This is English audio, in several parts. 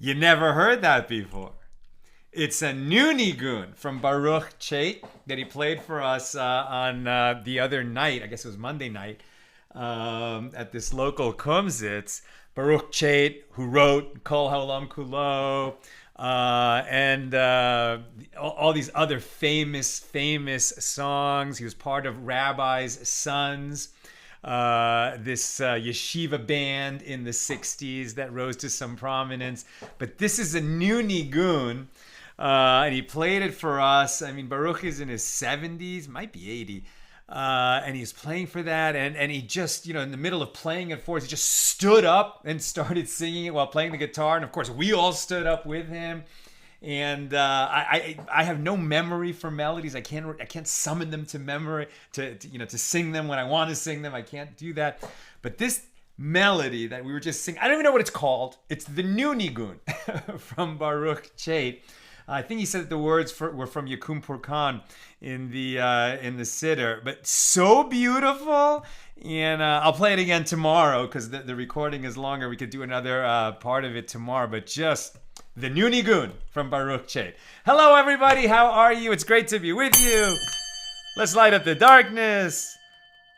You never heard that before. It's a new nigun from Baruch Chait that he played for us on the other night. I guess it was Monday night at this local kumsitz. Baruch Chait, who wrote Kol Haolam Kulo and all these other famous songs. He was part of Rabbi's Sons. This yeshiva band in the 60s that rose to some prominence. But this is a new nigun, and he played it for us. I mean, Baruch is in his 70s, might be 80, and he's playing for that. And he just, in the middle of playing it for us, he just stood up and started singing it while playing the guitar. And of course, we all stood up with him. And I have no memory for melodies. I can't summon them to memory to sing them when I want to sing them. I can't do that. But this melody that we were just singing, I don't even know what it's called. It's the new nigun from Baruch Chait. I think he said that the words were from Yakum Purkan in the siddur, but so beautiful. And I'll play it again tomorrow because the recording is longer. We could do another part of it tomorrow, but just the new nigun from Baruch Chait. Hello, everybody. How are you? It's great to be with you. Let's light up the darkness.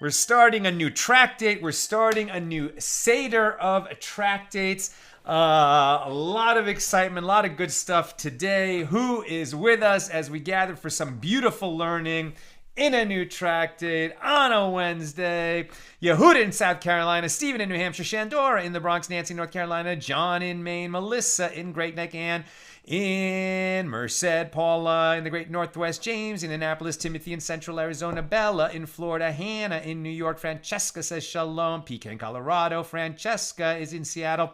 We're starting a new tractate. We're starting a new seder of tractates. A lot of excitement, a lot of good stuff today. Who is with us as we gather for some beautiful learning in a new tractate on a Wednesday? Yehuda in South Carolina, Stephen in New Hampshire, Shandora in the Bronx, Nancy, North Carolina, John in Maine, Melissa in Great Neck, Ann in Merced, Paula in the Great Northwest, James in Annapolis, Timothy in Central Arizona, Bella in Florida, Hannah in New York, Francesca says shalom, PK in Colorado, Francesca is in Seattle,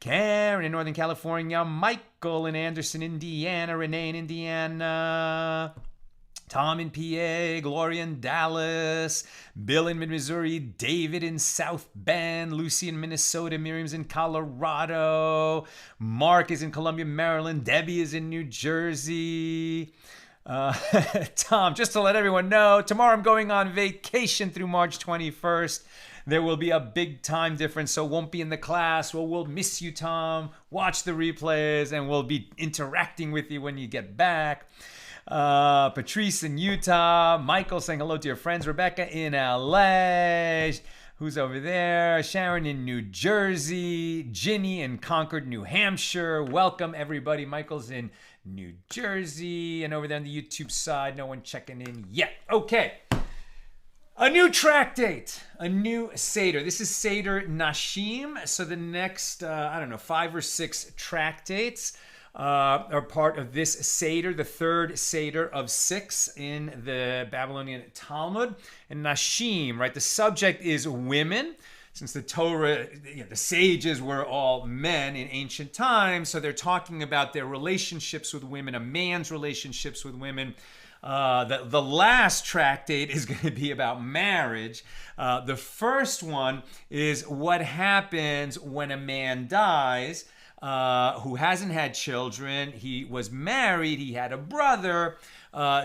Karen in Northern California, Michael in Anderson, Indiana, Renee in Indiana, Tom in PA, Gloria in Dallas, Bill in mid-Missouri, David in South Bend, Lucy in Minnesota, Miriam's in Colorado, Mark is in Columbia, Maryland, Debbie is in New Jersey. Tom, just to let everyone know, tomorrow I'm going on vacation through March 21st. There will be a big time difference, so won't be in the class. Well, we'll miss you, Tom. Watch the replays, and we'll be interacting with you when you get back. Patrice in Utah, Michael saying hello to your friends, Rebecca in LA, who's over there, Sharon in New Jersey, Ginny in Concord, New Hampshire. Welcome everybody. Michael's in New Jersey, and over there on the YouTube side, no one checking in yet. Okay, a new tractate, a new seder. This is Seder Nashim. So the next 5 or 6 tractates are part of this Seder, the third Seder of 6 in the Babylonian Talmud. And Nashim, right? The subject is women. Since the Torah, the sages were all men in ancient times, so they're talking about their relationships with women, a man's relationships with women. The last tractate is going to be about marriage. The first one is what happens when a man dies. who hasn't had children. He was married. He had a brother.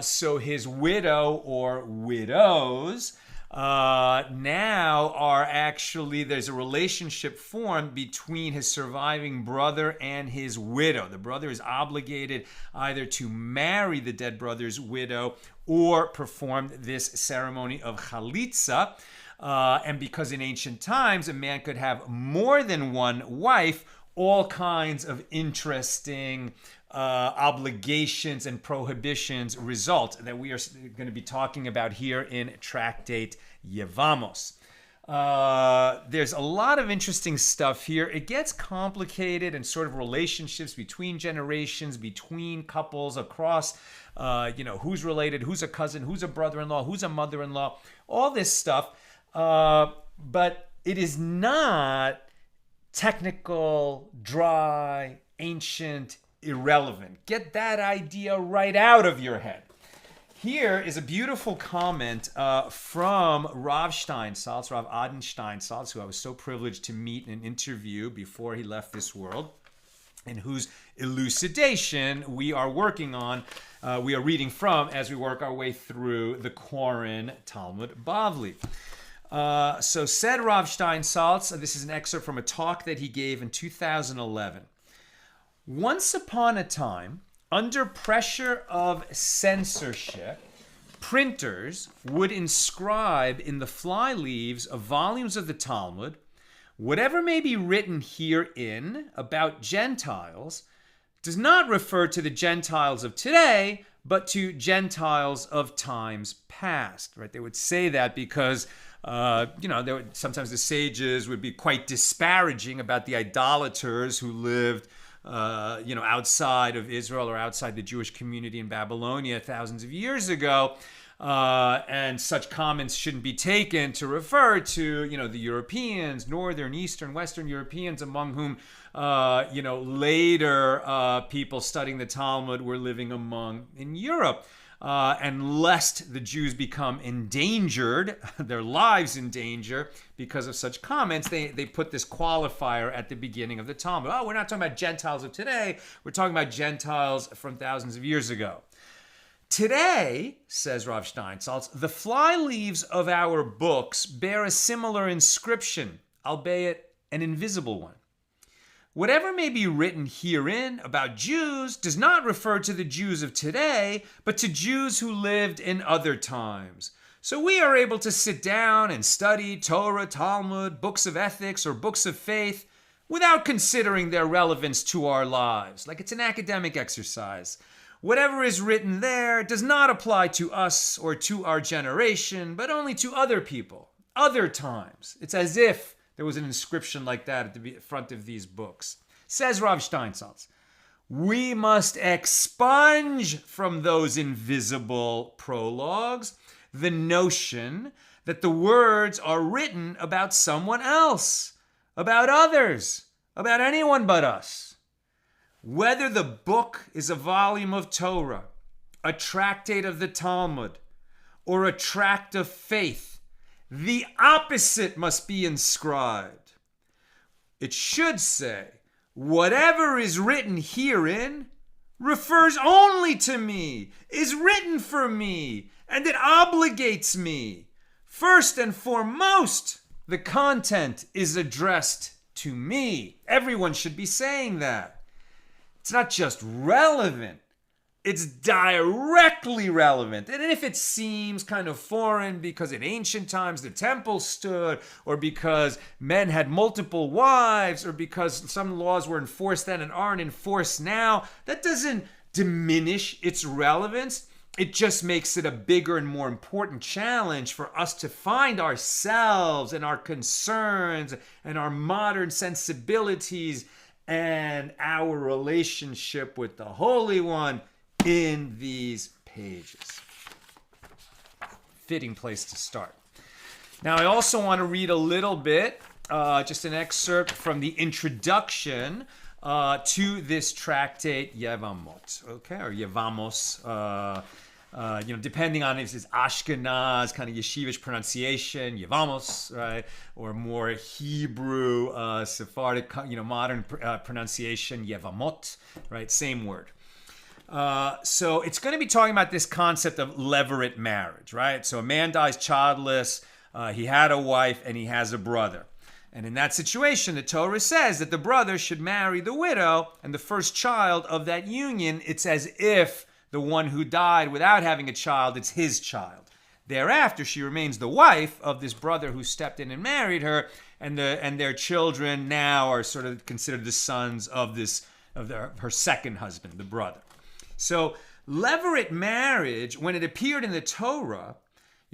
So his widow or widows now are actually, there's a relationship formed between his surviving brother and his widow. The brother is obligated either to marry the dead brother's widow or perform this ceremony of chalitzah. And because in ancient times a man could have more than one wife, all kinds of interesting obligations and prohibitions result that we are going to be talking about here in Tractate Yevamos. There's a lot of interesting stuff here. It gets complicated and sort of relationships between generations, between couples across, who's related, who's a cousin, who's a brother-in-law, who's a mother-in-law, all this stuff. But it is not technical, dry, ancient, irrelevant. Get that idea right out of your head. Here is a beautiful comment from Rav Steinsaltz, Rav Aden Steinsaltz, who I was so privileged to meet and interview before he left this world, and whose elucidation we are working on, we are reading from as we work our way through the Koren Talmud Bavli. So said Rav Steinsaltz, this is an excerpt from a talk that he gave in 2011. Once upon a time, under pressure of censorship, printers would inscribe in the fly leaves of volumes of the Talmud whatever may be written herein about Gentiles does not refer to the Gentiles of today, but to Gentiles of times past. Right? They would say that because sometimes the sages would be quite disparaging about the idolaters who lived outside of Israel or outside the Jewish community in Babylonia thousands of years ago. And such comments shouldn't be taken to refer to, the Europeans, Northern, Eastern, Western Europeans, among whom, later people studying the Talmud were living among in Europe. And lest the Jews become endangered, their lives in danger because of such comments, they put this qualifier at the beginning of the Talmud. Oh, we're not talking about Gentiles of today. We're talking about Gentiles from thousands of years ago. Today, says Rav Steinsaltz, the fly leaves of our books bear a similar inscription, albeit an invisible one. Whatever may be written herein about Jews does not refer to the Jews of today, but to Jews who lived in other times. So we are able to sit down and study Torah, Talmud, books of ethics, or books of faith without considering their relevance to our lives, like it's an academic exercise. Whatever is written there does not apply to us or to our generation, but only to other people, other times. It's as if there was an inscription like that at the front of these books. Says Rav Steinsaltz, we must expunge from those invisible prologues the notion that the words are written about someone else, about others, about anyone but us. Whether the book is a volume of Torah, a tractate of the Talmud, or a tract of faith, the opposite must be inscribed. It should say, whatever is written herein refers only to me, is written for me, and it obligates me. First and foremost, the content is addressed to me. Everyone should be saying that. It's not just relevant, it's directly relevant. And if it seems kind of foreign because in ancient times the temple stood, or because men had multiple wives, or because some laws were enforced then and aren't enforced now, that doesn't diminish its relevance. It just makes it a bigger and more important challenge for us to find ourselves and our concerns and our modern sensibilities and our relationship with the Holy One in these pages. Fitting place to start. Now, I also want to read a little bit, just an excerpt from the introduction to this tractate Yevamot, okay, or Yevamos. depending on if it's Ashkenaz, kind of yeshivish pronunciation, Yevamos, right? Or more Hebrew, Sephardic, modern pronunciation, Yevamot, right? Same word. So it's going to be talking about this concept of levirate marriage, right? So a man dies childless, he had a wife, and he has a brother. And in that situation, the Torah says that the brother should marry the widow, and the first child of that union, it's as if the one who died without having a child, it's his child. Thereafter, she remains the wife of this brother who stepped in and married her, and their children now are sort of considered the sons of her second husband, the brother. So levirate marriage, when it appeared in the Torah,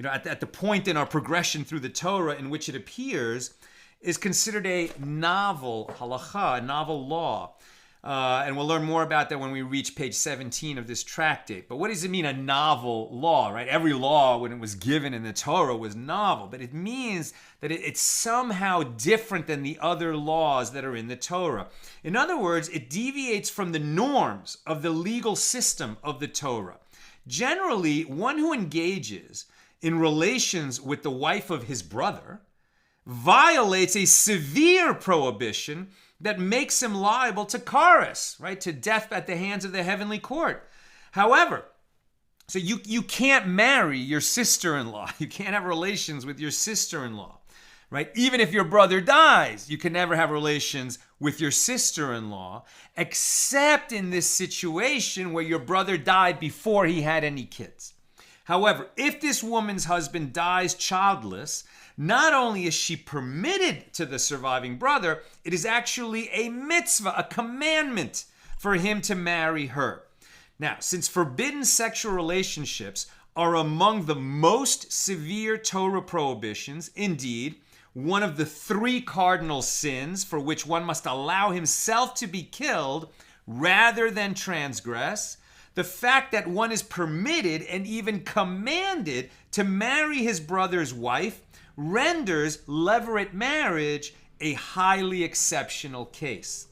at the point in our progression through the Torah in which it appears, is considered a novel halacha, a novel law. And we'll learn more about that when we reach page 17 of this tractate. But what does it mean, a novel law, right? Every law, when it was given in the Torah, was novel. But it means that it's somehow different than the other laws that are in the Torah. In other words, it deviates from the norms of the legal system of the Torah. Generally, one who engages in relations with the wife of his brother violates a severe prohibition that makes him liable to charis, right? To death at the hands of the heavenly court. However, so you can't marry your sister-in-law. You can't have relations with your sister-in-law, right? Even if your brother dies, you can never have relations with your sister-in-law, except in this situation where your brother died before he had any kids. However, if this woman's husband dies childless, not only is she permitted to the surviving brother, it is actually a mitzvah, a commandment for him to marry her. Now, since forbidden sexual relationships are among the most severe Torah prohibitions, indeed, one of the 3 cardinal sins for which one must allow himself to be killed rather than transgress, the fact that one is permitted and even commanded to marry his brother's wife renders levirate marriage a highly exceptional case.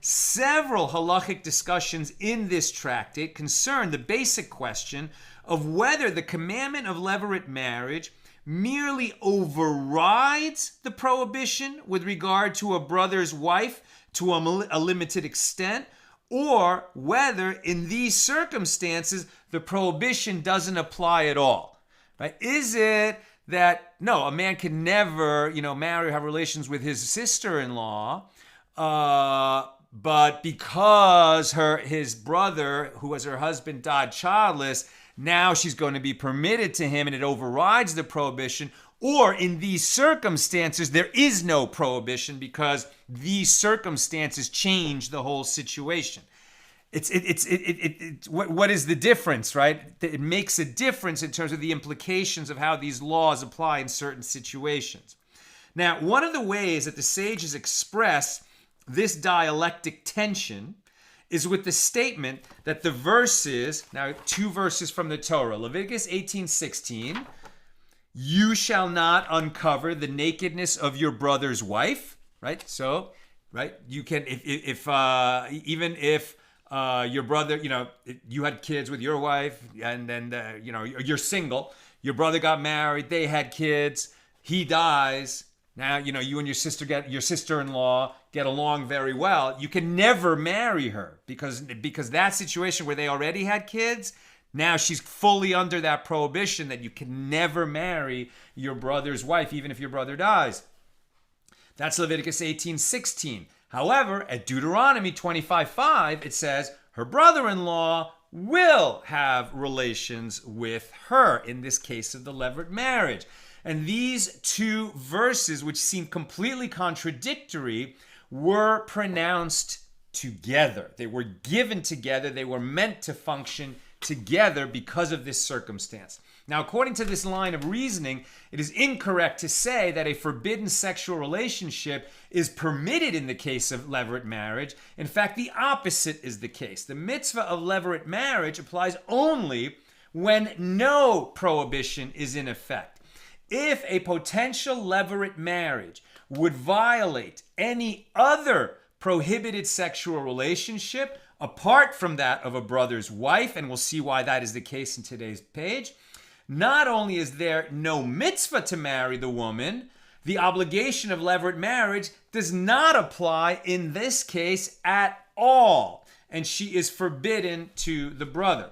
Several halachic discussions in this tractate concern the basic question of whether the commandment of levirate marriage merely overrides the prohibition with regard to a brother's wife to a limited extent, or whether in these circumstances the prohibition doesn't apply at all. Right? Is it that no, a man can never, marry or have relations with his sister-in-law, but because his brother, who was her husband, died childless, now she's going to be permitted to him and it overrides the prohibition? Or in these circumstances, there is no prohibition because these circumstances change the whole situation. What is the difference, right? It makes a difference in terms of the implications of how these laws apply in certain situations. Now, one of the ways that the sages express this dialectic tension is with the statement that the verses, now 2 verses from the Torah, Leviticus 18:16, you shall not uncover the nakedness of your brother's wife, right? So, right, you can, even if your brother, you had kids with your wife, and then, you're single, your brother got married, they had kids, he dies, now, you and your sister-in-law get along very well, you can never marry her because that situation where they already had kids, now she's fully under that prohibition that you can never marry your brother's wife, even if your brother dies. That's Leviticus 18:16. However, at Deuteronomy 25:5, it says, her brother-in-law will have relations with her, in this case of the levirate marriage. And these 2 verses, which seem completely contradictory, were pronounced together. They were given together. They were meant to function together because of this circumstance. Now, according to this line of reasoning, it is incorrect to say that a forbidden sexual relationship is permitted in the case of levirate marriage. In fact, the opposite is the case. The mitzvah of levirate marriage applies only when no prohibition is in effect. If a potential levirate marriage would violate any other prohibited sexual relationship, apart from that of a brother's wife, and we'll see why that is the case in today's page. Not only is there no mitzvah to marry the woman, the obligation of levirate marriage does not apply in this case at all, and she is forbidden to the brother.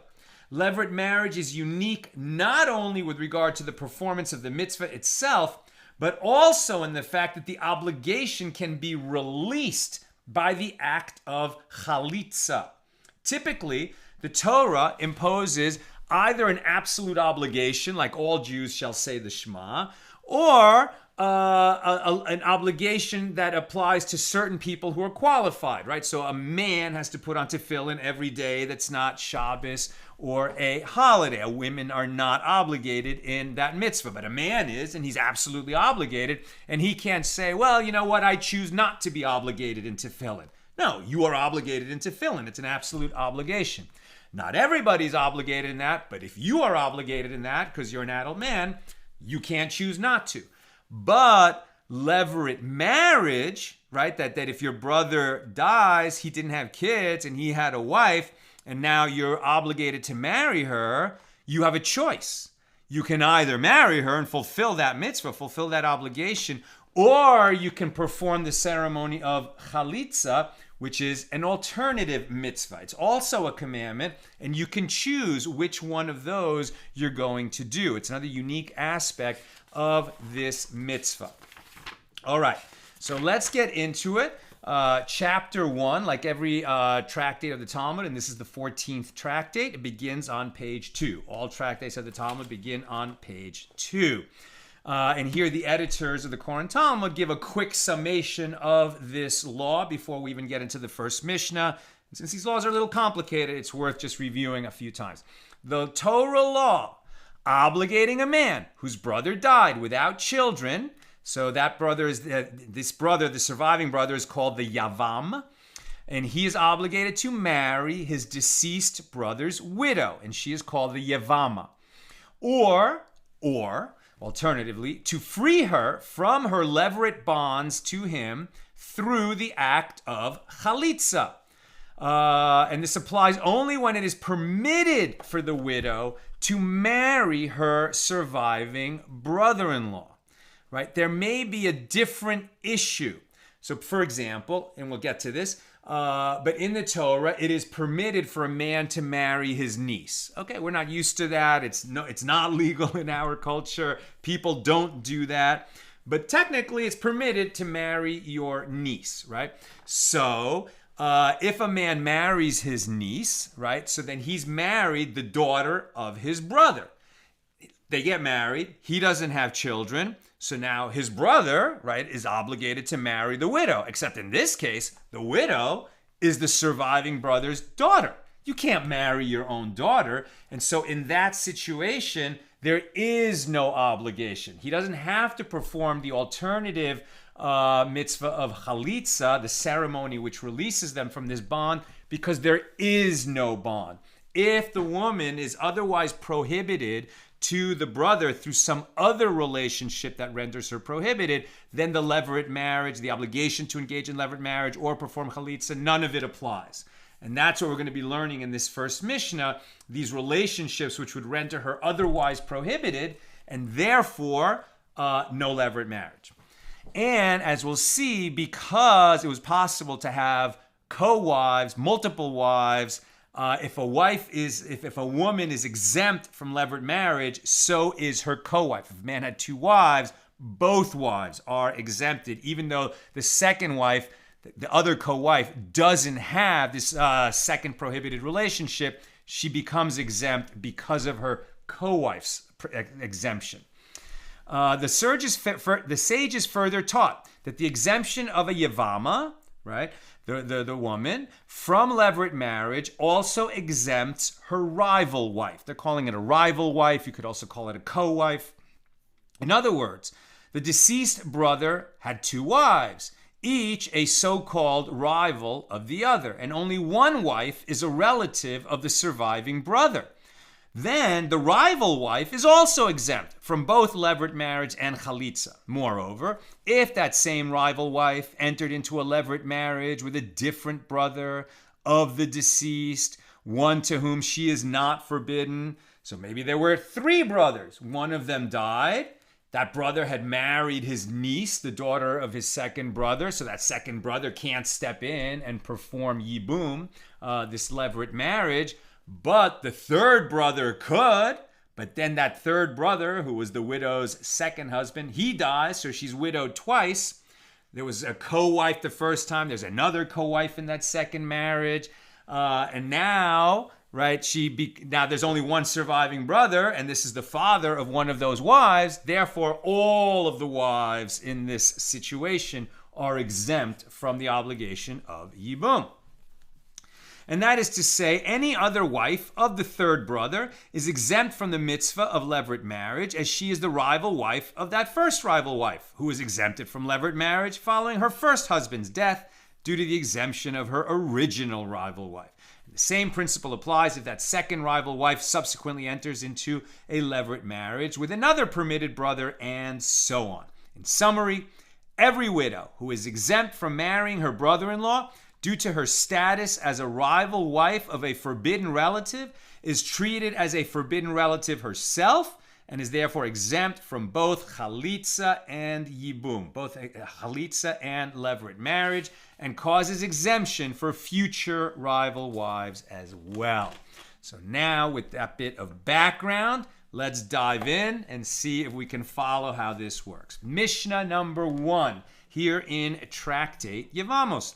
Levirate marriage is unique not only with regard to the performance of the mitzvah itself, but also in the fact that the obligation can be released by the act of chalitzah. Typically, the Torah imposes either an absolute obligation, like all Jews shall say the Shema, or an obligation that applies to certain people who are qualified, right? So a man has to put on tefillin every day that's not Shabbos or a holiday. Women are not obligated in that mitzvah, but a man is, and he's absolutely obligated, and he can't say, well, you know what, I choose not to be obligated in tefillin. No, you are obligated in tefillin. It's an absolute obligation. Not everybody's obligated in that, but if you are obligated in that because you're an adult man, you can't choose not to. But levirate marriage, right, that if your brother dies, he didn't have kids and he had a wife, and now you're obligated to marry her, you have a choice. You can either marry her and fulfill that mitzvah, fulfill that obligation, or you can perform the ceremony of chalitzah, which is an alternative mitzvah. It's also a commandment, and you can choose which one of those you're going to do. It's another unique aspect of this mitzvah. All right, so let's get into it. Chapter 1, like every tractate of the Talmud, and this is the 14th tractate, it begins on page 2. All tractates of the Talmud begin on page 2. And here the editors of the Koran Talmud give a quick summation of this law before we even get into the first Mishna. And since these laws are a little complicated, it's worth just reviewing a few times. The Torah law obligating a man whose brother died without children, so that brother is, the surviving brother is called the Yevam, and he is obligated to marry his deceased brother's widow, and she is called the Yevama. Or, alternatively, to free her from her levirate bonds to him through the act of chalitzah. And this applies only when it is permitted for the widow to marry her surviving brother-in-law, right? There may be a different issue. So, for example, and we'll get to this, but in the Torah, it is permitted for a man to marry his niece. Okay, we're not used to that. It's not legal in our culture. People don't do that. But technically, it's permitted to marry your niece, right? So, if a man marries his niece, right, so then he's married the daughter of his brother. They get married. He doesn't have children. So now his brother, right, is obligated to marry the widow. Except in this case, the widow is the surviving brother's daughter. You can't marry your own daughter. And so in that situation, there is no obligation. He doesn't have to perform the alternative mitzvah of chalitzah, the ceremony which releases them from this bond, because there is no bond. If the woman is otherwise prohibited to the brother through some other relationship that renders her prohibited, then the levirate marriage, the obligation to engage in levirate marriage or perform chalitzah, none of it applies. And that's what we're going to be learning in this first Mishnah, these relationships which would render her otherwise prohibited, and therefore no levirate marriage. And as we'll see, because it was possible to have co-wives, multiple wives, if a woman is exempt from levirate marriage, so is her co-wife. If a man had two wives, both wives are exempted, even though the second wife, the other co-wife, doesn't have this second prohibited relationship. She becomes exempt because of her co-wife's exemption. The sages further taught that the exemption of a Yevama, right, the woman, from levirate marriage also exempts her rival wife. They're calling it a rival wife. You could also call it a co-wife. In other words, the deceased brother had two wives, each a so-called rival of the other, and only one wife is a relative of the surviving brother. Then the rival wife is also exempt from both levirate marriage and chalitzah. Moreover, if that same rival wife entered into a levirate marriage with a different brother of the deceased, one to whom she is not forbidden. So maybe there were 3 brothers. One of them died. That brother had married his niece, the daughter of his second brother. So that second brother can't step in and perform yibum, this levirate marriage. But the third brother could. But then that third brother, who was the widow's second husband, he dies. So she's widowed twice. There was a co-wife the first time. There's another co-wife in that second marriage. And now, right, now there's only one surviving brother, and this is the father of one of those wives. Therefore, all of the wives in this situation are exempt from the obligation of yibum. And that is to say, any other wife of the third brother is exempt from the mitzvah of levirate marriage, as she is the rival wife of that first rival wife, who is exempted from levirate marriage following her first husband's death due to the exemption of her original rival wife. And the same principle applies if that second rival wife subsequently enters into a levirate marriage with another permitted brother, and so on. In summary, every widow who is exempt from marrying her brother-in-law due to her status as a rival wife of a forbidden relative is treated as a forbidden relative herself, and is therefore exempt from both chalitzah and yibum, both chalitzah and levirate marriage, and causes exemption for future rival wives as well. So now, with that bit of background, let's dive in and see if we can follow how this works. Mishnah number 1, here in Tractate Yevamos.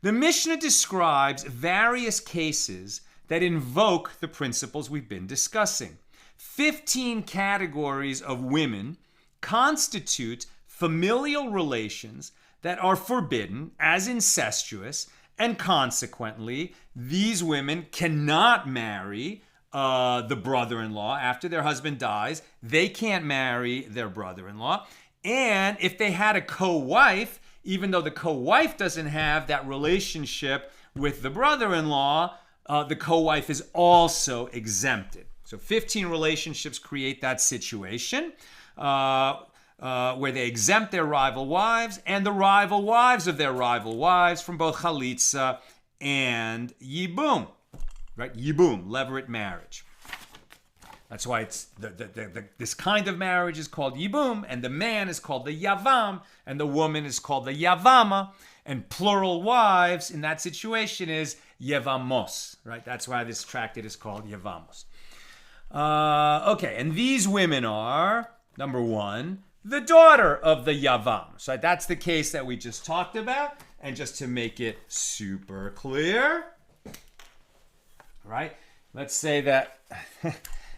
The Mishnah describes various cases that invoke the principles we've been discussing. 15 categories of women constitute familial relations that are forbidden as incestuous, and consequently, these women cannot marry the brother-in-law after their husband dies. They can't marry their brother-in-law. And if they had a co-wife, even though the co-wife doesn't have that relationship with the brother-in-law, the co-wife is also exempted. So 15 relationships create that situation where they exempt their rival wives and the rival wives of their rival wives from both chalitzah and yibum, right? Yibum, levirate marriage. That's why it's this kind of marriage is called yibum, and the man is called the yavam, and the woman is called the yavama, and plural wives in that situation is yevamos, right? That's why this tractate is called Yevamos. Okay, and these women are, number 1, the daughter of the yavam. So that's the case that we just talked about, and just to make it super clear, right? Let's say that...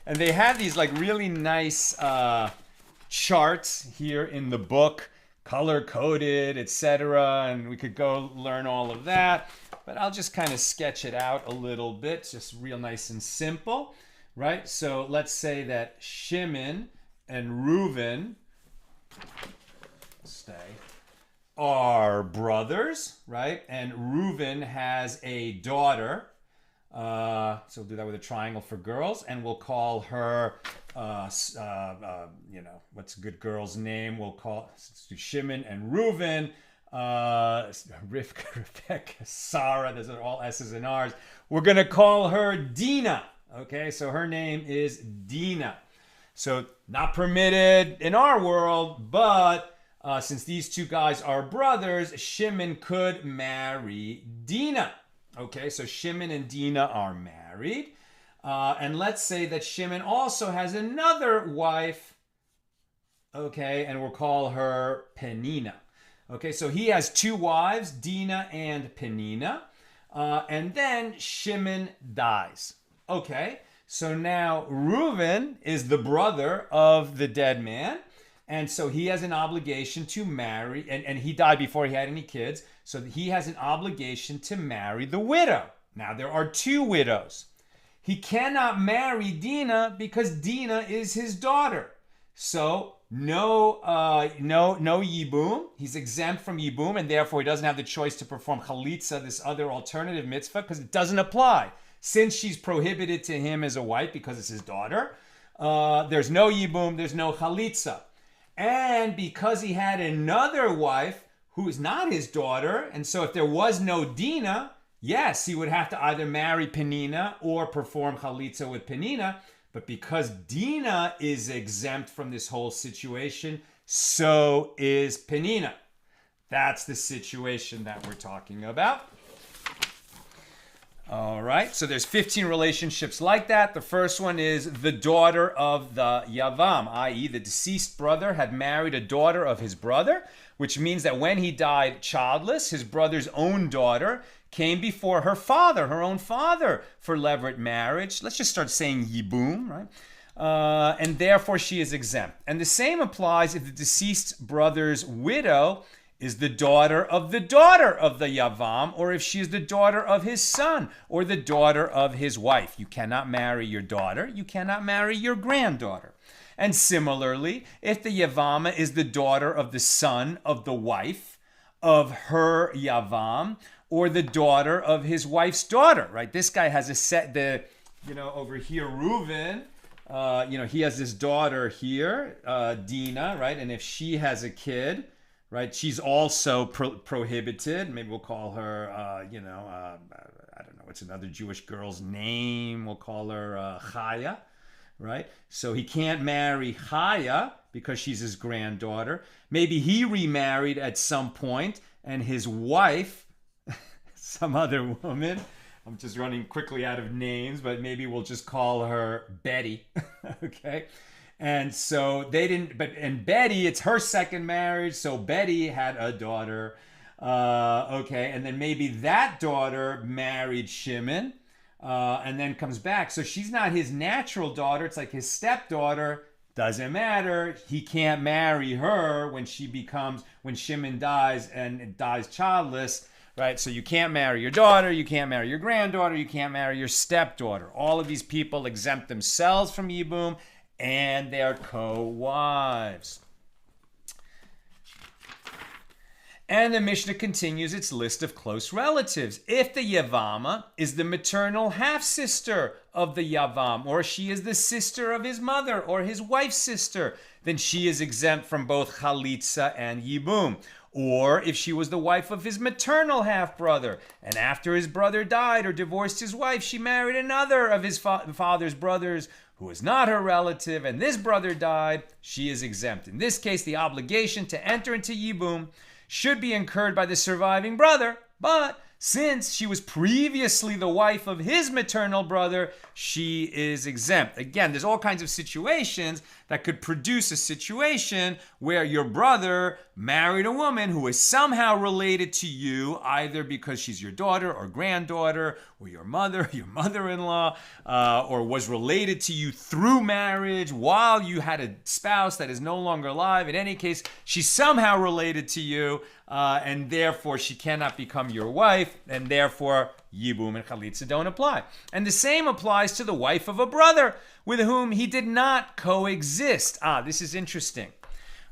And they have these like really nice charts here in the book, color-coded, etc. And we could go learn all of that. But I'll just kind of sketch it out a little bit, just real nice and simple, right? So let's say that Shimon and Reuven are brothers, right? And Reuven has a daughter. So we'll do that with a triangle for girls, and we'll call her, what's a good girl's name? We'll call Shimon and Reuven, Rivka, Rebecca, Sarah. Those are all S's and R's. We're going to call her Dina. Okay, so her name is Dina. So not permitted in our world, but since these two guys are brothers, Shimon could marry Dina. Okay, so Shimon and Dina are married. And let's say that Shimon also has another wife. Okay, and we'll call her Penina. Okay, so he has 2 wives, Dina and Penina. And then Shimon dies. Okay, so now Reuven is the brother of the dead man. And so he has an obligation to marry, and he died before he had any kids. So he has an obligation to marry the widow. Now there are 2 widows. He cannot marry Dina because Dina is his daughter. So no yibum. He's exempt from yibum, and therefore he doesn't have the choice to perform chalitzah, this other alternative mitzvah, because it doesn't apply. Since she's prohibited to him as a wife because it's his daughter, there's no yibum, there's no chalitzah. And because he had another wife who is not his daughter, and so if there was no Dina, yes, he would have to either marry Penina or perform chalitzah with Penina. But because Dina is exempt from this whole situation, so is Penina. That's the situation that we're talking about. All right, so there's 15 relationships like that. The first one is the daughter of the Yavam, i.e. the deceased brother had married a daughter of his brother, which means that when he died childless, his brother's own daughter came before her father, her own father, for levirate marriage. Let's just start saying yibum, right? And therefore she is exempt. And the same applies if the deceased brother's widow is the daughter of the Yavam, or if she is the daughter of his son, or the daughter of his wife. You cannot marry your daughter. You cannot marry your granddaughter. And similarly, if the Yevama is the daughter of the son of the wife of her Yavam, or the daughter of his wife's daughter, right? This guy has a set, over here, Reuven, he has this daughter here, Dina, right? And if she has a kid, right, she's also prohibited. Maybe we'll call her, I don't know, what's another Jewish girl's name? We'll call her Chaya, right? So he can't marry Chaya because she's his granddaughter. Maybe he remarried at some point, and his wife, some other woman, I'm just running quickly out of names, but maybe we'll just call her Betty, okay? And so they didn't, and Betty, it's her second marriage, so Betty had a daughter, okay, and then maybe that daughter married Shimon, and then comes back. So she's not his natural daughter, it's like his stepdaughter. Doesn't matter, he can't marry her when Shimon dies and dies childless, right? So you can't marry your daughter, you can't marry your granddaughter, you can't marry your stepdaughter. All of these people exempt themselves from yibum and their co-wives. And the Mishnah continues its list of close relatives. If the Yevama is the maternal half-sister of the Yavam, or she is the sister of his mother or his wife's sister, then she is exempt from both chalitzah and yibum. Or if she was the wife of his maternal half-brother, and after his brother died or divorced his wife, she married another of his father's brothers who is not her relative, and this brother died, she is exempt. In this case, the obligation to enter into yibum should be incurred by the surviving brother, but since she was previously the wife of his maternal brother, she is exempt. Again, there's all kinds of situations that could produce a situation where your brother married a woman who is somehow related to you, either because she's your daughter or granddaughter, or your mother-in-law, or was related to you through marriage while you had a spouse that is no longer alive. In any case, she's somehow related to you, and therefore she cannot become your wife, and therefore yibum and chalitzah don't apply. And the same applies to the wife of a brother with whom he did not coexist. This is interesting,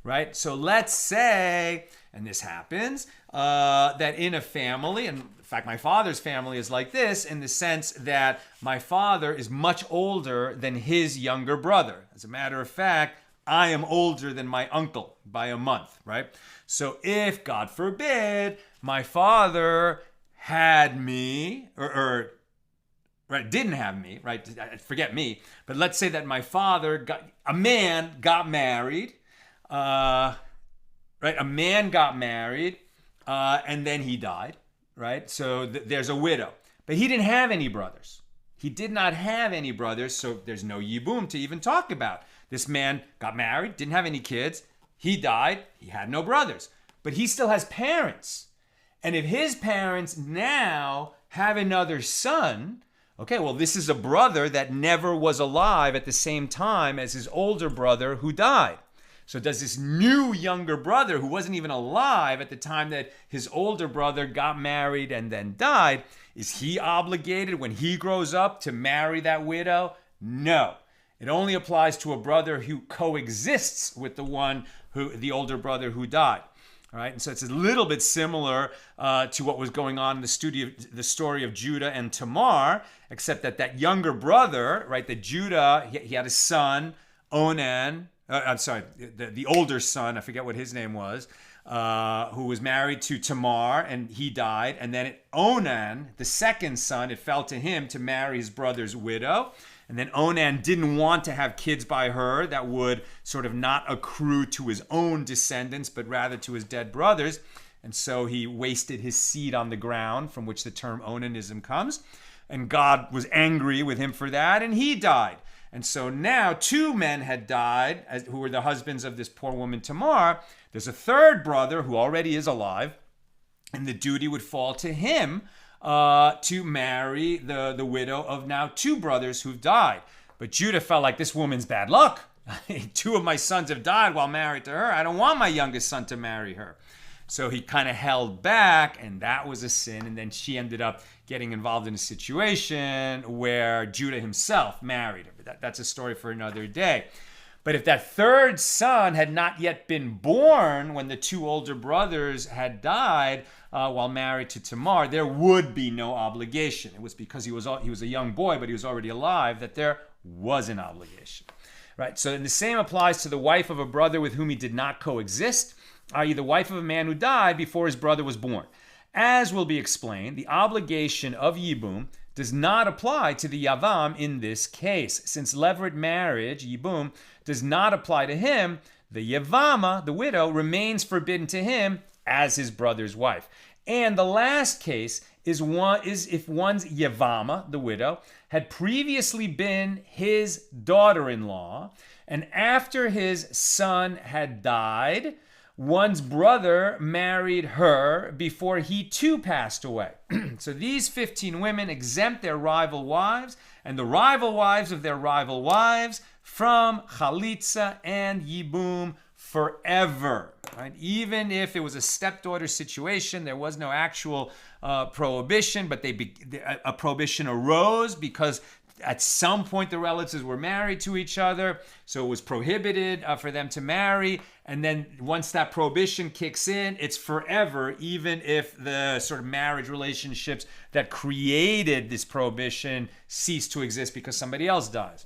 right? So let's say, and this happens, that in a family, and in fact my father's family is like this in the sense that my father is much older than his younger brother. As a matter of fact, I am older than my uncle by a month, right? So if, God forbid, my father had me, or didn't have me, right? Forget me. But let's say that my father a man got married, right? A man got married, and then he died, right? So there's a widow. But he didn't have any brothers. He did not have any brothers, so there's no yibum to even talk about. This man got married, didn't have any kids. He died, he had no brothers. But he still has parents. And if his parents now have another son, okay, well, this is a brother that never was alive at the same time as his older brother who died. So does this new younger brother, who wasn't even alive at the time that his older brother got married and then died, is he obligated when he grows up to marry that widow? No. It only applies to a brother who coexists with the older brother who died. All right, and so it's a little bit similar to what was going on in the story of Judah and Tamar, except that younger brother, right, that Judah, he had a son, Onan. I'm sorry, the older son, I forget what his name was, who was married to Tamar, and he died. And then Onan, the second son, it fell to him to marry his brother's widow. And then Onan didn't want to have kids by her that would sort of not accrue to his own descendants, but rather to his dead brothers. And so he wasted his seed on the ground, from which the term onanism comes. And God was angry with him for that, and he died. And so now 2 men had died, who were the husbands of this poor woman Tamar. There's a third brother who already is alive, and the duty would fall to him to marry the widow of now 2 brothers who've died. But Judah felt like, this woman's bad luck. 2 of my sons have died while married to her. I don't want my youngest son to marry her. So he kind of held back, and that was a sin. And then she ended up getting involved in a situation where Judah himself married her. That's a story for another day. But if that third son had not yet been born when the 2 older brothers had died while married to Tamar, there would be no obligation. It was because he was a young boy, but he was already alive, that there was an obligation. Right? So and the same applies to the wife of a brother with whom he did not coexist, i.e. the wife of a man who died before his brother was born. As will be explained, the obligation of yibum does not apply to the yavam in this case. Since levirate marriage, yibum, does not apply to him, the yevama, the widow, remains forbidden to him as his brother's wife. And the last case is if one's yevama, the widow, had previously been his daughter-in-law, and after his son had died, one's brother married her before he too passed away. So these 15 women exempt their rival wives and the rival wives of their rival wives from chalitzah and yibum forever. Right? Even if it was a stepdaughter situation, there was no actual prohibition, but a prohibition arose because at some point the relatives were married to each other, so it was prohibited for them to marry. And then once that prohibition kicks in, it's forever, even if the sort of marriage relationships that created this prohibition cease to exist because somebody else dies.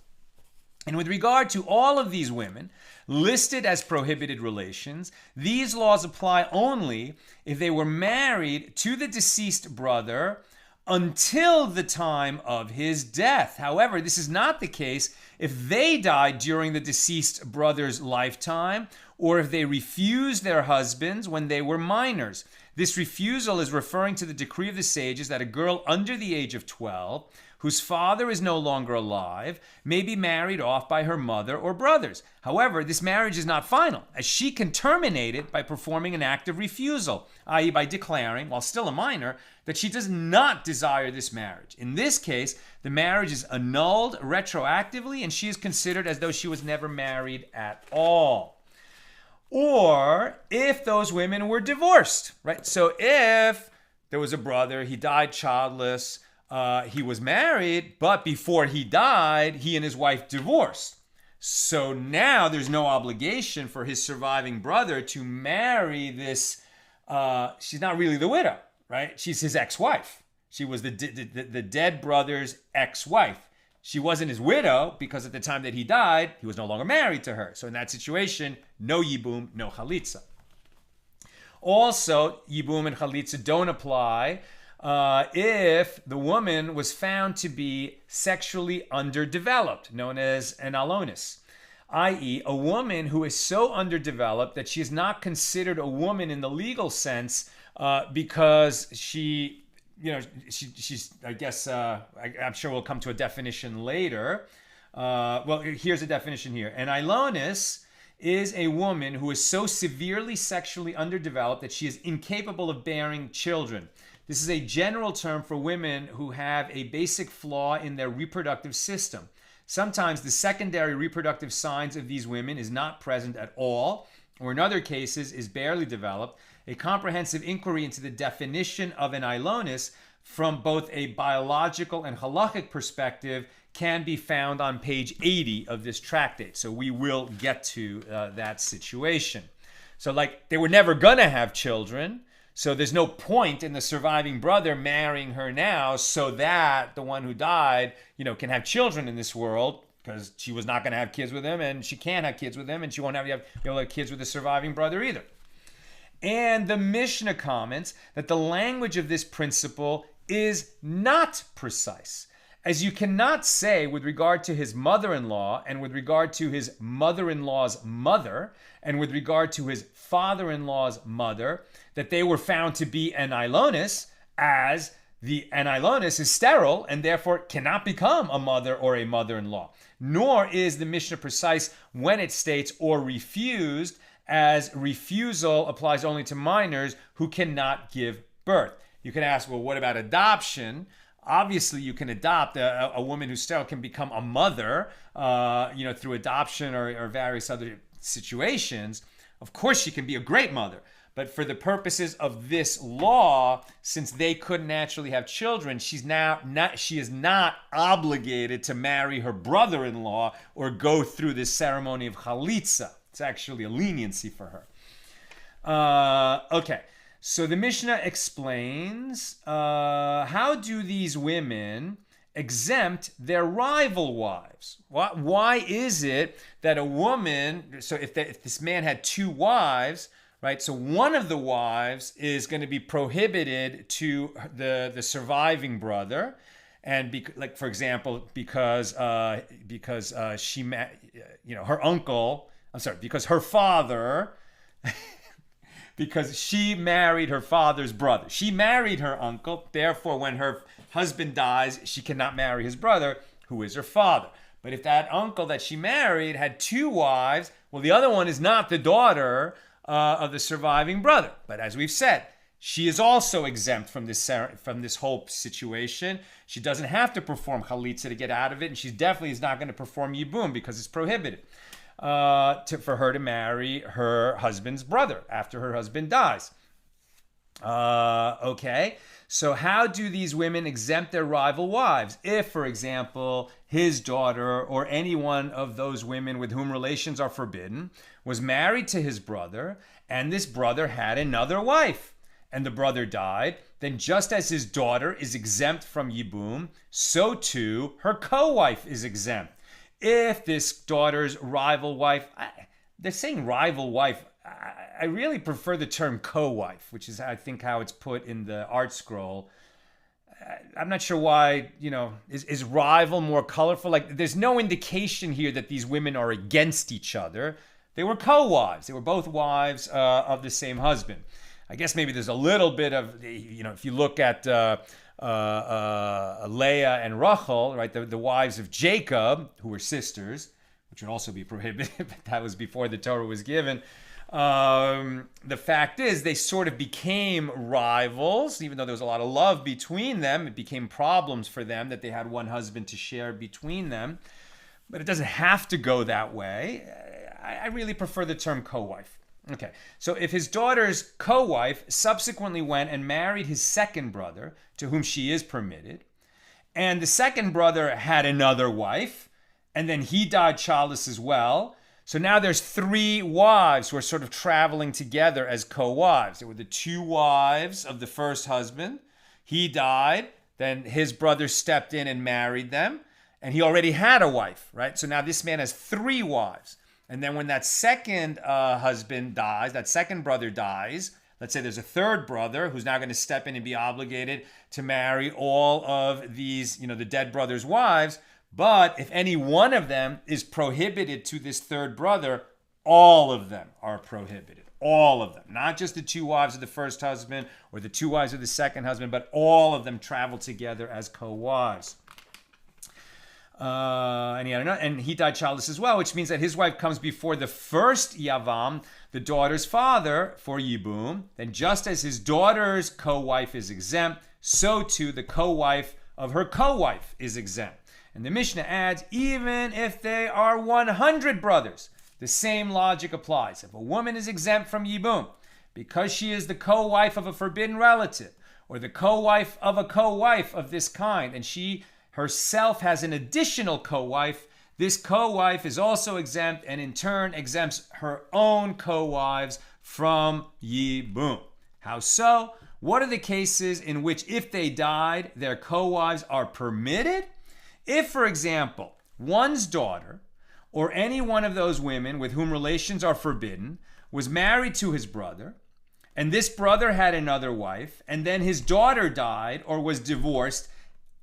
And with regard to all of these women listed as prohibited relations, these laws apply only if they were married to the deceased brother until the time of his death. However, this is not the case if they died during the deceased brother's lifetime or if they refused their husbands when they were minors. This refusal is referring to the decree of the sages that a girl under the age of 12, whose father is no longer alive, may be married off by her mother or brothers. However, this marriage is not final, as she can terminate it by performing an act of refusal, i.e. by declaring, while still a minor, that she does not desire this marriage. In this case, the marriage is annulled retroactively, and she is considered as though she was never married at all. Or if those women were divorced, right? So if there was a brother, he died childless, he was married, but before he died, he and his wife divorced. So now there's no obligation for his surviving brother to marry this, she's not really the widow, right? She's his ex-wife. She was the dead brother's ex-wife. She wasn't his widow because at the time that he died, he was no longer married to her. So in that situation, no yibum, no chalitzah. Also, yibum and chalitzah don't apply if the woman was found to be sexually underdeveloped, known as an alonis, i.e. a woman who is so underdeveloped that she is not considered a woman in the legal sense because she's, I guess, I'm sure we'll come to a definition later. Well, here's a definition here. An alonis is a woman who is so severely sexually underdeveloped that she is incapable of bearing children. This is a general term for women who have a basic flaw in their reproductive system. Sometimes the secondary reproductive signs of these women is not present at all, or in other cases is barely developed. A comprehensive inquiry into the definition of an alonis from both a biological and halakhic perspective can be found on page 80 of this tractate. So we will get to that situation. So they were never going to have children. So there's no point in the surviving brother marrying her now so that the one who died, can have children in this world, because she was not going to have kids with him and she can't have kids with him and she won't have kids with the surviving brother either. And the Mishnah comments that the language of this principle is not precise, as you cannot say with regard to his mother-in-law and with regard to his mother-in-law's mother and with regard to his father-in-law's mother that they were found to be anilonis, as the anilonis is sterile and therefore cannot become a mother or a mother-in-law. Nor is the Mishnah precise when it states or refused, as refusal applies only to minors who cannot give birth. You can ask, well, what about adoption? Obviously, you can adopt. A woman who's sterile can become a mother, through adoption or various other situations. Of course, she can be a great mother. But for the purposes of this law, since they couldn't naturally have children, she is not obligated to marry her brother-in-law or go through this ceremony of chalitzah. It's actually a leniency for her. Okay. So the Mishnah explains, how do these women exempt their rival wives? Why is it that a woman, so if this man had two wives, right, so one of the wives is going to be prohibited to the surviving brother, and for example, because she, her uncle, because her father, because she married her father's brother. She married her uncle. Therefore, when her husband dies, she cannot marry his brother, who is her father. But if that uncle that she married had two wives, well, the other one is not the daughter of the surviving brother. But as we've said, she is also exempt from this whole situation. She doesn't have to perform chalitzah to get out of it, and she definitely is not going to perform yibum because it's prohibited. For her to marry her husband's brother after her husband dies. Okay, so how do these women exempt their rival wives? If, for example, his daughter or any one of those women with whom relations are forbidden was married to his brother, and this brother had another wife, and the brother died, then just as his daughter is exempt from yibum, so too her co-wife is exempt. If this daughter's rival wife, they're saying rival wife, I really prefer the term co-wife, which is, I think, how it's put in the art scroll. I'm not sure why, is rival more colorful? Like, there's no indication here that these women are against each other. They were co-wives. They were both wives of the same husband. I guess maybe there's a little bit of, if you look at Leah and Rachel, right, the wives of Jacob, who were sisters, which would also be prohibited, but that was before the Torah was given. The fact is, they sort of became rivals, even though there was a lot of love between them. It became problems for them that they had one husband to share between them. But it doesn't have to go that way. I really prefer the term co-wife. Okay, so if his daughter's co-wife subsequently went and married his second brother, to whom she is permitted, and the second brother had another wife, and then he died childless as well, so now there's three wives who are sort of traveling together as co-wives. There were the two wives of the first husband. He died, then his brother stepped in and married them, and he already had a wife, right? So now this man has three wives. And then when that second husband dies, that second brother dies, let's say there's a third brother who's now going to step in and be obligated to marry all of these, the dead brother's wives. But if any one of them is prohibited to this third brother, all of them are prohibited. All of them. Not just the two wives of the first husband or the two wives of the second husband, but all of them travel together as co-wives. And he died childless as well, which means that his wife comes before the first Yavam, the daughter's father, for yibum. Then just as his daughter's co-wife is exempt, so too the co-wife of her co-wife is exempt. And the Mishnah adds, even if they are 100 brothers, the same logic applies. If a woman is exempt from yibum because she is the co-wife of a forbidden relative or the co-wife of this kind, and she herself has an additional co-wife, this co-wife is also exempt and in turn exempts her own co-wives from yibum. How so? What are the cases in which if they died, their co-wives are permitted? If, for example, one's daughter or any one of those women with whom relations are forbidden was married to his brother, and this brother had another wife, and then his daughter died or was divorced,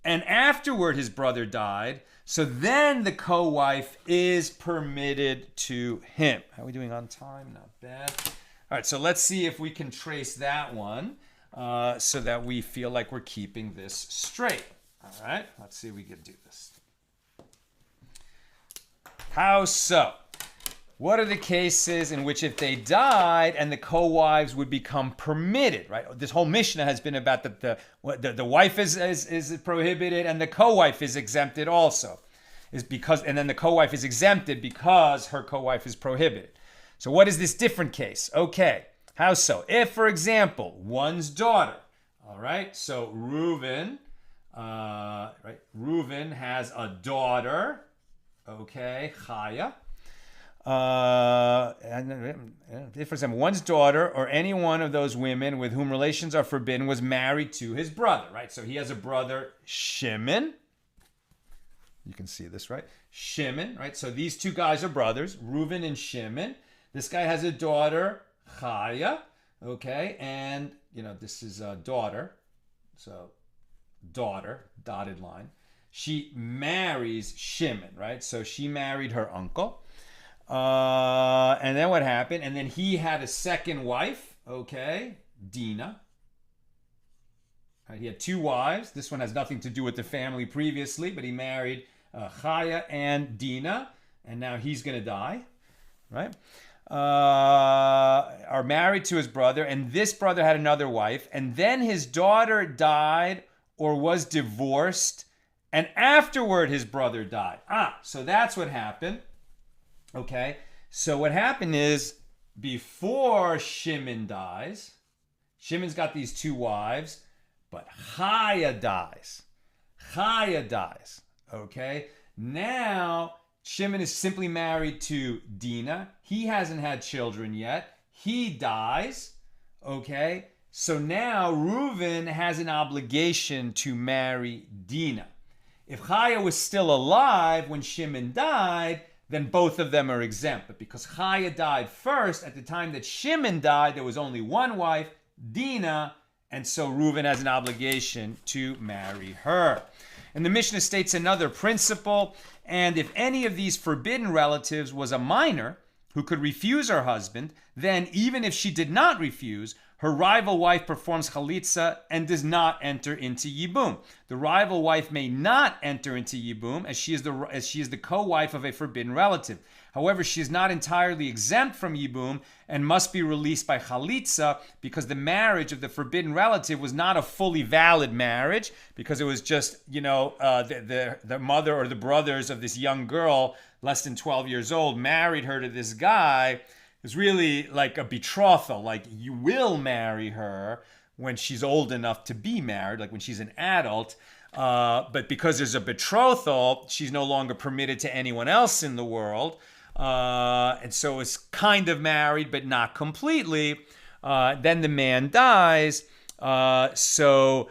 and afterward his brother died, so then the co-wife is permitted to him. How are we doing on time? Not bad. All right, so let's see if we can trace that one so that we feel like we're keeping this straight. All right, let's see if we can do this. How so? What are the cases in which if they died and the co-wives would become permitted, right? This whole Mishna has been about the wife is prohibited and the co-wife is exempted also. And then the co-wife is exempted because her co-wife is prohibited. So what is this different case? Okay, how so? If, for example, one's daughter, all right? So Reuven has a daughter, okay, Chaya. If, for example, one's daughter or any one of those women with whom relations are forbidden was married to his brother, right? So he has a brother, Shimon. You can see this, right? Shimon, right? So these two guys are brothers, Reuven and Shimon. This guy has a daughter, Chaya, okay? And, this is a daughter. So daughter, dotted line. She marries Shimon, right? So she married her uncle. And then what happened? And then he had a second wife, okay, Dinah. He had two wives. This one has nothing to do with the family previously, but he married Chaya and Dinah, and now he's going to die, right? Are married to his brother, and this brother had another wife, and then his daughter died or was divorced, and afterward his brother died. So that's what happened. Okay, so what happened is before Shimon dies, Shimon's got these two wives, but Chaya dies. Okay, now Shimon is simply married to Dinah. He hasn't had children yet. He dies. Okay, so now Reuven has an obligation to marry Dinah. If Chaya was still alive when Shimon died, then both of them are exempt. But because Chaya died first, at the time that Shimon died, there was only one wife, Dinah, and so Reuven has an obligation to marry her. And the Mishnah states another principle, and if any of these forbidden relatives was a minor who could refuse her husband, then even if she did not refuse, her rival wife performs chalitzah and does not enter into yibum. The rival wife may not enter into yibum as she is the co-wife of a forbidden relative. However, she is not entirely exempt from yibum and must be released by chalitzah because the marriage of the forbidden relative was not a fully valid marriage because it was just, the mother or the brothers of this young girl, less than 12 years old, married her to this guy. It's really like a betrothal, like you will marry her when she's old enough to be married, like when she's an adult. But because there's a betrothal, she's no longer permitted to anyone else in the world. And so it's kind of married, but not completely. Then the man dies. So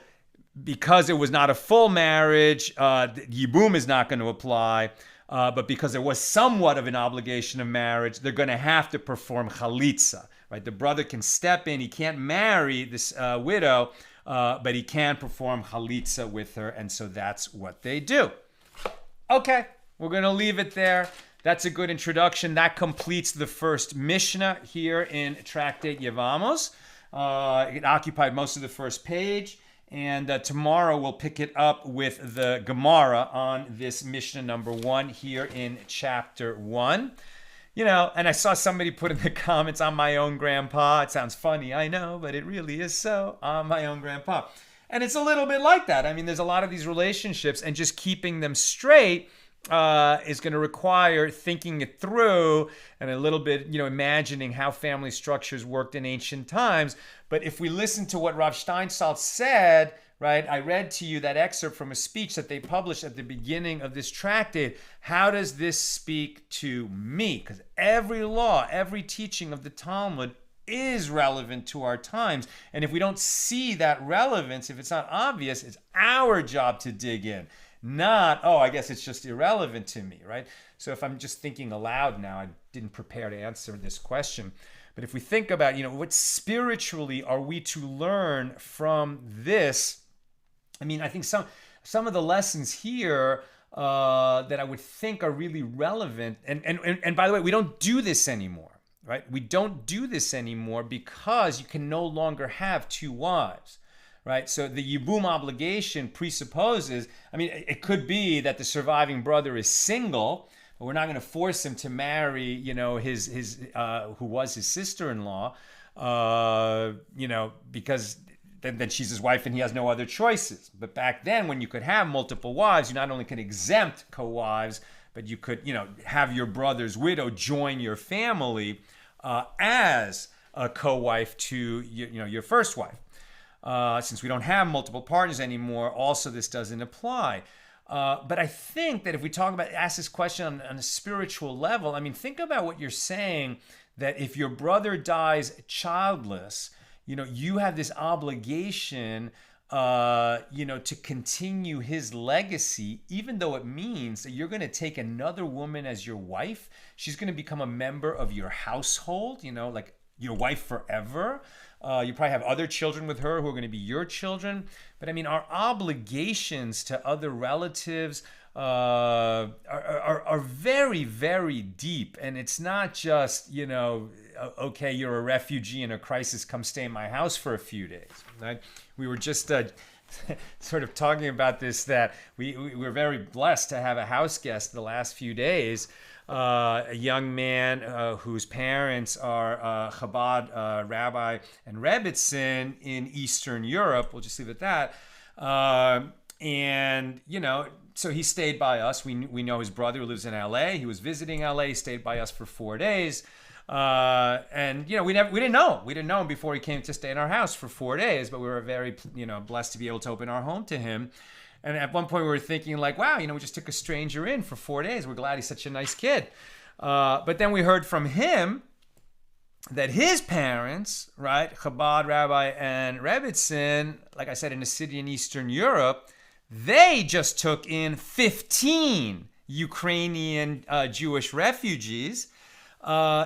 because it was not a full marriage, yibum is not going to apply. But because there was somewhat of an obligation of marriage, they're going to have to perform chalitzah, right? The brother can step in. He can't marry this widow, but he can perform chalitzah with her, and so that's what they do. Okay, we're going to leave it there. That's a good introduction. That completes the first Mishnah here in Tractate Yevamos. It occupied most of the first page. And tomorrow we'll pick it up with the Gemara on this Mishnah number 1 here in chapter 1. And I saw somebody put in the comments, I'm my own grandpa. It sounds funny, I know, but it really is so. I'm my own grandpa. And it's a little bit like that. I mean, there's a lot of these relationships, and just keeping them straight is going to require thinking it through and a little bit, imagining how family structures worked in ancient times. But if we listen to what Rav Steinsaltz said, right, I read to you that excerpt from a speech that they published at the beginning of this tractate. How does this speak to me? Because every law, every teaching of the Talmud is relevant to our times. And if we don't see that relevance, if it's not obvious, it's our job to dig in. Not, I guess it's just irrelevant to me, right? So if I'm just thinking aloud now, I didn't prepare to answer this question. But if we think about, what spiritually are we to learn from this? I mean, I think some of the lessons here that I would think are really relevant. And by the way, we don't do this anymore, right? We don't do this anymore because you can no longer have two wives. Right, so the yibum obligation presupposes, I mean, it could be that the surviving brother is single, but we're not going to force him to marry, his who was his sister-in-law, because then she's his wife and he has no other choices. But back then, when you could have multiple wives, you not only could exempt co-wives, but you could, have your brother's widow join your family as a co-wife to, your first wife. Since we don't have multiple partners anymore, also this doesn't apply. But I think that if we ask this question on a spiritual level, I mean, think about what you're saying, that if your brother dies childless, you have this obligation, to continue his legacy, even though it means that you're going to take another woman as your wife. She's going to become a member of your household, like your wife forever. You probably have other children with her who are going to be your children. But I mean, our obligations to other relatives are very, very deep. And it's not just, okay, you're a refugee in a crisis, come stay in my house for a few days. Right? We were just sort of talking about this, that we're very blessed to have a house guest the last few days. A young man whose parents are Chabad rabbi and rebbitzin in Eastern Europe. We'll just leave it at that. And, so he stayed by us. We know his brother who lives in LA. He was visiting LA. He stayed by us for 4 days. And, we didn't know. We didn't know him before he came to stay in our house for 4 days. But we were very, blessed to be able to open our home to him. And at one point we were thinking like, wow, we just took a stranger in for 4 days. We're glad he's such a nice kid. But then we heard from him that his parents, right, Chabad rabbi and rebbitzin, like I said, in a city in Eastern Europe, they just took in 15 Ukrainian Jewish refugees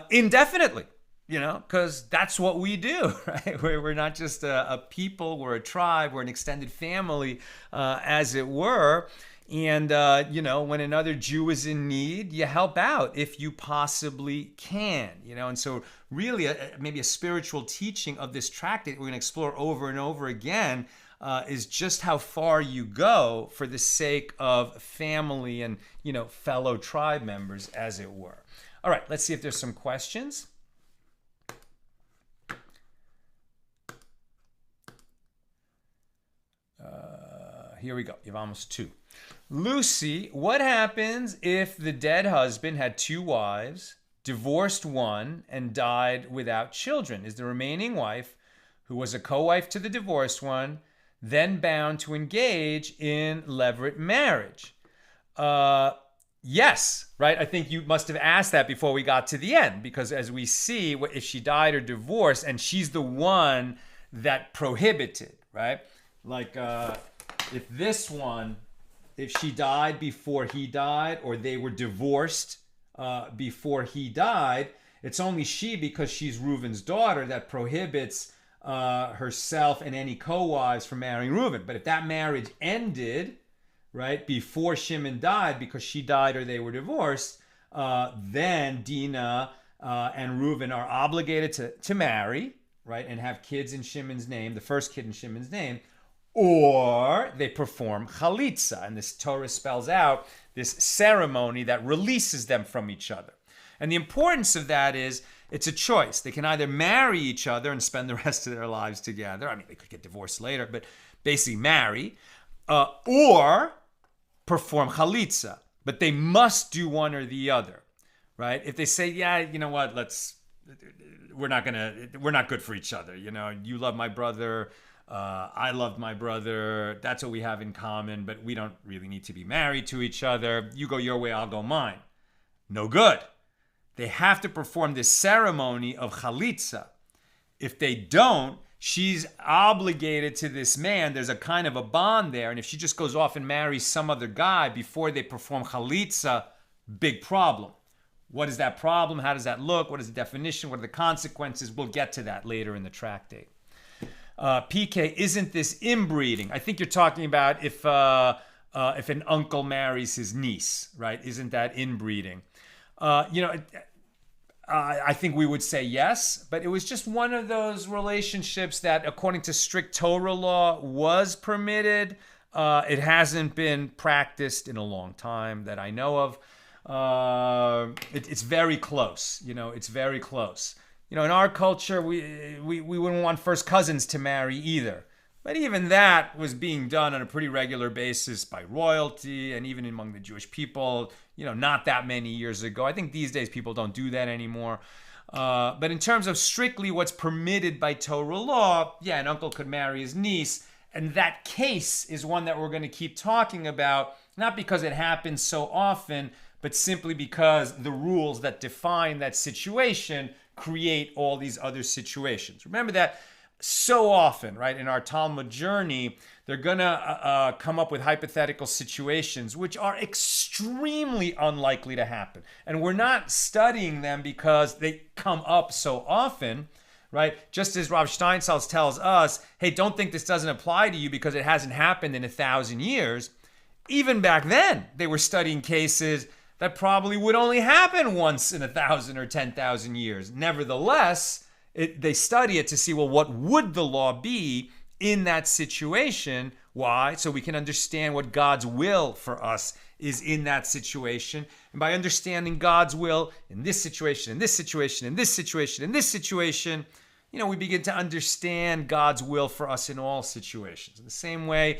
indefinitely. Because that's what we do, right? We're not just a people, we're a tribe, we're an extended family, as it were. And, when another Jew is in need, you help out if you possibly can, And so really, maybe a spiritual teaching of this tract that we're going to explore over and over again is just how far you go for the sake of family and, fellow tribe members, as it were. All right, let's see if there's some questions. Here we go. Yevamos 2. Lucy, what happens if the dead husband had 2 wives, divorced one, and died without children? Is the remaining wife, who was a co-wife to the divorced one, then bound to engage in levirate marriage? Yes, right? I think you must have asked that before we got to the end, because as we see, if she died or divorced, and she's the one that prohibited, right? Like, if she died before he died, or they were divorced before he died, it's only she, because she's Reuven's daughter, that prohibits herself and any co-wives from marrying Reuven. But if that marriage ended, right, before Shimon died, because she died or they were divorced, then Dinah and Reuven are obligated to marry, right, and have kids in Shimon's name, the first kid in Shimon's name, or they perform chalitzah. And this Torah spells out this ceremony that releases them from each other. And the importance of that is it's a choice. They can either marry each other and spend the rest of their lives together. I mean, they could get divorced later, but basically marry, or perform chalitzah. But they must do one or the other, right? If they say, yeah, you know what, we're not good for each other. You love my brother, I loved my brother. That's what we have in common, but we don't really need to be married to each other. You go your way, I'll go mine. No good. They have to perform this ceremony of chalitzah. If they don't, she's obligated to this man. There's a kind of a bond there. And if she just goes off and marries some other guy before they perform chalitzah, big problem. What is that problem? How does that look? What is the definition? What are the consequences? We'll get to that later in the tractate. PK, isn't this inbreeding? I think you're talking about if an uncle marries his niece, right? Isn't that inbreeding? I think we would say yes, but it was just one of those relationships that, according to strict Torah law, was permitted. It hasn't been practiced in a long time that I know of. It's very close. It's very close. In our culture, we wouldn't want first cousins to marry either. But even that was being done on a pretty regular basis by royalty and even among the Jewish people, not that many years ago. I think these days people don't do that anymore. But in terms of strictly what's permitted by Torah law, yeah, an uncle could marry his niece. And that case is one that we're going to keep talking about, not because it happens so often, but simply because the rules that define that situation create all these other situations. Remember that so often, right, in our Talmud journey, they're going to come up with hypothetical situations which are extremely unlikely to happen. And we're not studying them because they come up so often, right? Just as Rav Steinsaltz tells us, hey, don't think this doesn't apply to you because it hasn't happened in 1,000 years. Even back then, they were studying cases that probably would only happen once in 1,000 or 10,000 years. Nevertheless, they study it to see, well, what would the law be in that situation? Why? So we can understand what God's will for us is in that situation. And by understanding God's will in this situation, in this situation, in this situation, in this situation, we begin to understand God's will for us in all situations. In the same way,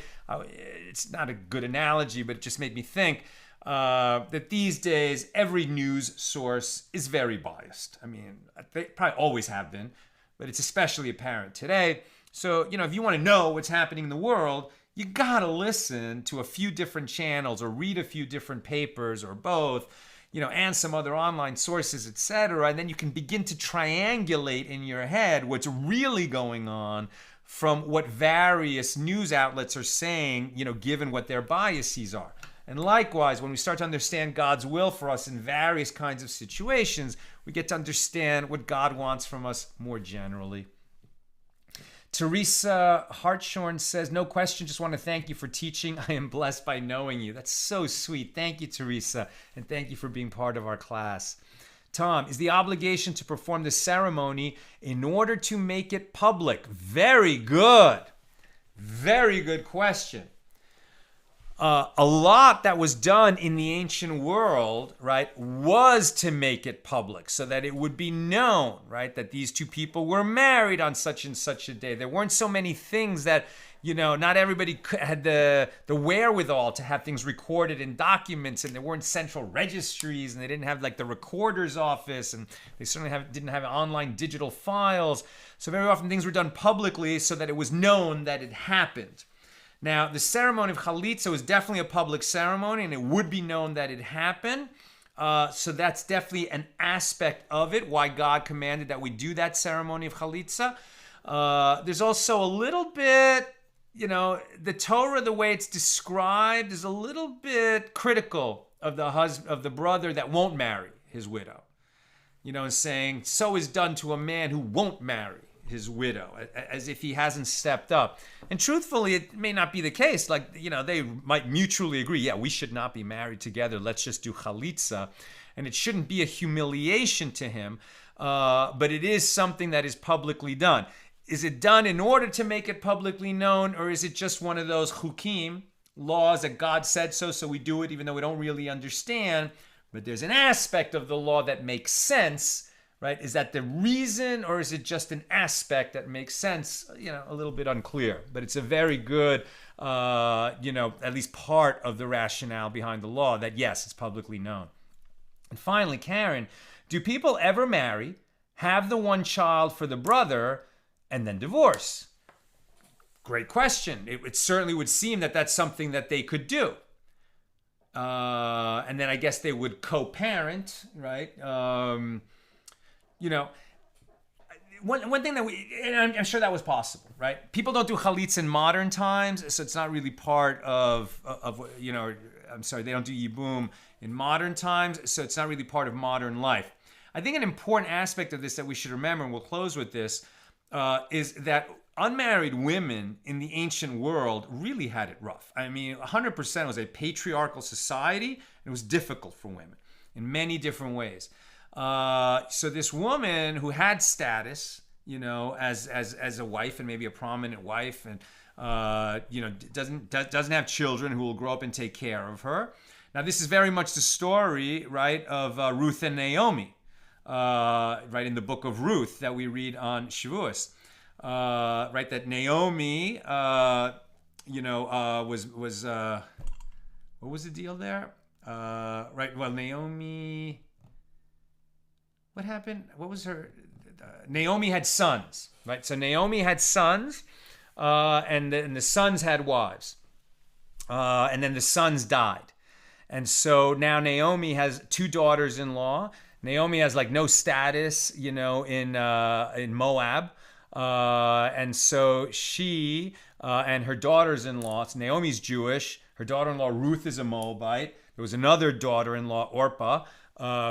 it's not a good analogy, but it just made me think that these days, every news source is very biased. I mean, they probably always have been, but it's especially apparent today. So, if you want to know what's happening in the world, you gotta listen to a few different channels or read a few different papers or both, and some other online sources, etc. And then you can begin to triangulate in your head what's really going on from what various news outlets are saying, given what their biases are. And likewise, when we start to understand God's will for us in various kinds of situations, we get to understand what God wants from us more generally. Teresa Hartshorn says, no question, just want to thank you for teaching. I am blessed by knowing you. That's so sweet. Thank you, Teresa, and thank you for being part of our class. Tom, is the obligation to perform the ceremony in order to make it public? Very good. Very good question. A lot that was done in the ancient world, right, was to make it public so that it would be known, right, that these two people were married on such and such a day. There weren't so many things that, not everybody had the wherewithal to have things recorded in documents, and there weren't central registries, and they didn't have like the recorder's office, and they certainly didn't have online digital files. So very often things were done publicly so that it was known that it happened. Now, the ceremony of chalitzah was definitely a public ceremony, and it would be known that it happened. So that's definitely an aspect of it, why God commanded that we do that ceremony of chalitzah. There's also a little bit, the Torah, the way it's described, is a little bit critical of the brother that won't marry his widow. Saying, so is done to a man who won't marry his widow, as if he hasn't stepped up. And truthfully, it may not be the case. They might mutually agree, yeah, we should not be married together. Let's just do chalitzah. And it shouldn't be a humiliation to him, but it is something that is publicly done. Is it done in order to make it publicly known, or is it just one of those chukim, laws that God said so we do it even though we don't really understand? But there's an aspect of the law that makes sense, right? Is that the reason, or is it just an aspect that makes sense? A little bit unclear, but it's a very good, at least part of the rationale behind the law that, yes, it's publicly known. And finally, Karen, do people ever marry, have the one child for the brother, and then divorce? Great question. It certainly would seem that that's something that they could do. And then I guess they would co-parent, right? One thing that and I'm sure that was possible, right? People don't do chalitza in modern times, so it's not really part of they don't do yibum in modern times, so it's not really part of modern life. I think an important aspect of this that we should remember, and we'll close with this, is that unmarried women in the ancient world really had it rough. I mean, 100% was a patriarchal society, and it was difficult for women in many different ways. So this woman who had status, as a wife, and maybe a prominent wife, and doesn't have children who will grow up and take care of her. Now, this is very much the story, right, of Ruth and Naomi, right, in the book of Ruth that we read on Shavuos. Right, that Naomi, was what was the deal there? Right, well, Naomi, what happened? What was her? Naomi had sons, right? So Naomi had sons, and the sons had wives, and then the sons died, and so now Naomi has 2 daughters-in-law. Naomi has like no status, in Moab. And so she and her daughters-in-law, so Naomi's Jewish, her daughter-in-law Ruth is a Moabite. There was another daughter-in-law, Orpah,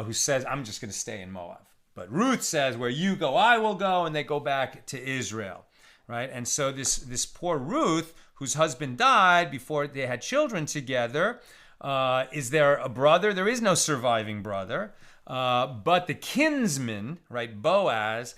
who says, I'm just going to stay in Moab. But Ruth says, where you go, I will go, and they go back to Israel, right? And so this poor Ruth, whose husband died before they had children together, is there a brother? There is no surviving brother, but the kinsman, right, Boaz,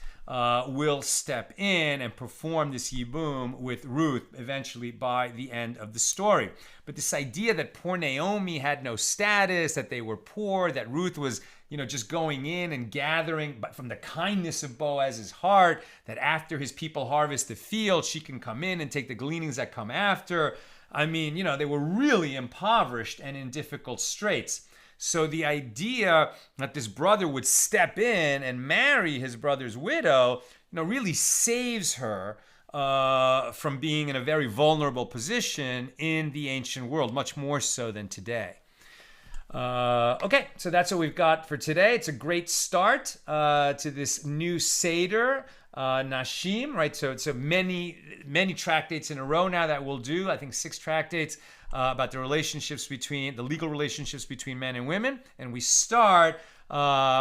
will step in and perform this yibum with Ruth eventually by the end of the story. But this idea that poor Naomi had no status, that they were poor, that Ruth was, just going in and gathering but from the kindness of Boaz's heart, that after his people harvest the field, she can come in and take the gleanings that come after. I mean, they were really impoverished and in difficult straits. So the idea that this brother would step in and marry his brother's widow, really saves her from being in a very vulnerable position in the ancient world, much more so than today. Okay, so that's what we've got for today. It's a great start to this new Seder, Nashim, right? So many tractates in a row now that we'll do. I think 6 tractates about the legal relationships between men and women. And we start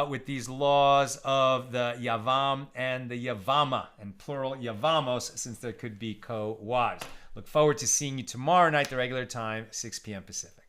with these laws of the Yavam and the Yevama, and plural Yevamos, since there could be co-wives. Look forward to seeing you tomorrow night, the regular time, 6 p.m. Pacific.